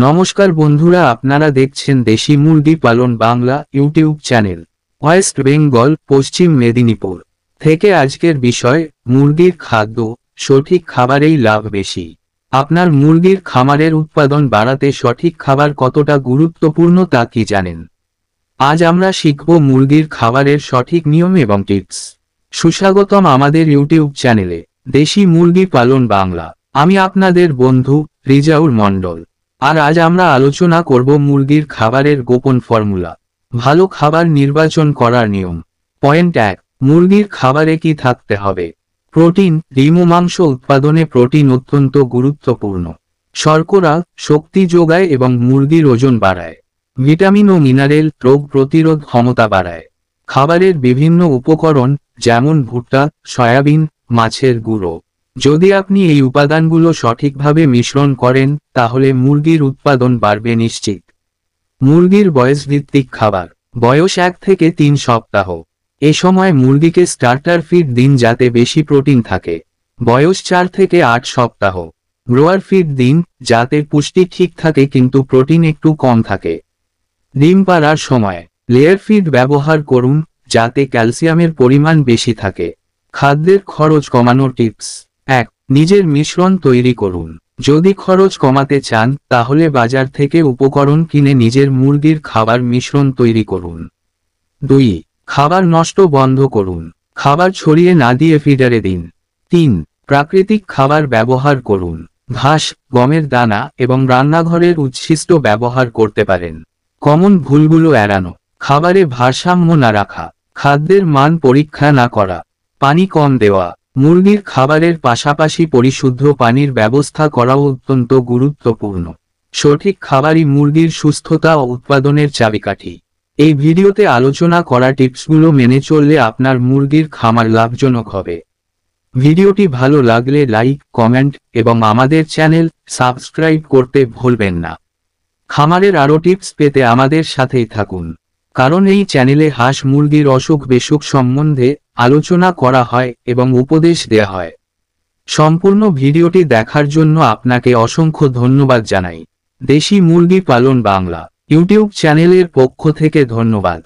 নমস্কার বন্ধুরা, আপনারা দেখছেন দেশি মুরগি পালন Bangla YouTube channel. West Bengal, পশ্চিম মেদিনীপুর থেকে আজকের বিষয়, মুরগির খাদ্য, সঠিক খাবারেই লাভ বেশি। আপনার মুরগির খামারের উৎপাদন বাড়াতে সঠিক খাবার কতটা গুরুত্বপূর্ণ তা কি জানেন? আজ আমরা শিখব মুরগির খাবারের সঠিক নিয়ম এবং টিপস। সুস্বাগতম আমাদের ইউটিউব চ্যানেলে দেশি মুরগি পালন বাংলা। আমি আপনাদের বন্ধু রিজাউল মণ্ডল। আর আজ আমরা আলোচনা করব মুরগির খাবারের গোপন ফর্মুলা, ভালো খাবার নির্বাচন করার নিয়ম। পয়েন্ট 1, মুরগির খাবারে কি থাকতে হবে? প্রোটিন। ডিম ও মাংস উৎপাদনে প্রোটিন অত্যন্ত গুরুত্বপূর্ণ। শর্করা শক্তি যোগায় এবং মুরগির ওজন বাড়ায়। ভিটামিন ও মিনারেল রোগ প্রতিরোধ ক্ষমতা বাড়ায়। খাবারের বিভিন্ন উপকরণ যেমন ভুট্টা, সয়াবিন, মাছের গুঁড়ো। যদি আপনি এই উপাদানগুলো সঠিকভাবে মিশ্রণ করেন তাহলে মুরগির উৎপাদন বাড়বে নিশ্চিত। মুরগির বয়স ভিত্তিক খাবার। বয়স 1 থেকে 3 সপ্তাহ। এ সময় মুরগিকে স্টার্টার ফিড দিন যাতে বেশি প্রোটিন থাকে। বয়স 4 থেকে 8 সপ্তাহ। গ্রোয়ার ফিড দিন যাতে পুষ্টি ঠিক থাকে কিন্তু প্রোটিন একটু কম থাকে। ডিম পাড়ার সময় লেয়ার ফিড ব্যবহার করুন যাতে ক্যালসিয়ামের পরিমাণ বেশি থাকে। খাদ্যের খরচ কমানোর টিপস। 1, নিজের মিশ্রণ তৈরি করুন। যদি খরচ কমাতে চান তাহলে বাজার থেকে উপকরণ কিনে নিজের মুরগির খাবার মিশ্রণ তৈরি করুন। 2, খাবার নষ্ট বন্ধ করুন। খাবার ছড়িয়ে না দিয়ে ফিডারে দিন। 3, প্রাকৃতিক খাবার ব্যবহার করুন। ঘাস, গমের দানা এবং রান্নাঘরের উচ্ছিষ্ট ব্যবহার করতে পারেন। কমন ভুলগুলো এড়ানো। খাবারে ভারসাম্য না রাখা, খাদ্যের মান পরীক্ষা না করা, পানি কম দেওয়া। মুরগির খাবারের পাশাপাশি পরিশুদ্ধ পানির ব্যবস্থা করাও অত্যন্ত গুরুত্বপূর্ণ। সঠিক খাবারই মুরগির সুস্থতা ও উৎপাদনের চাবিকাঠি। এই ভিডিওতে আলোচনা করা টিপসগুলো মেনে চললে আপনার মুরগির খামার লাভজনক হবে। ভিডিওটি ভালো লাগলে লাইক, কমেন্ট এবং আমাদের চ্যানেল সাবস্ক্রাইব করতে ভুলবেন না। খামারের আরও টিপস পেতে আমাদের সাথেই থাকুন, কারণ এই চ্যানেলে হাঁস মুরগির অসুখ বিসুখ সম্বন্ধে আলোচনা করা হয় এবং উপদেশ দেয়া হয়। সম্পূর্ণ ভিডিওটি দেখার জন্য আপনাকে অসংখ্য ধন্যবাদ জানাই। দেশি মুরগি পালন বাংলা ইউটিউব চ্যানেলের পক্ষ থেকে ধন্যবাদ।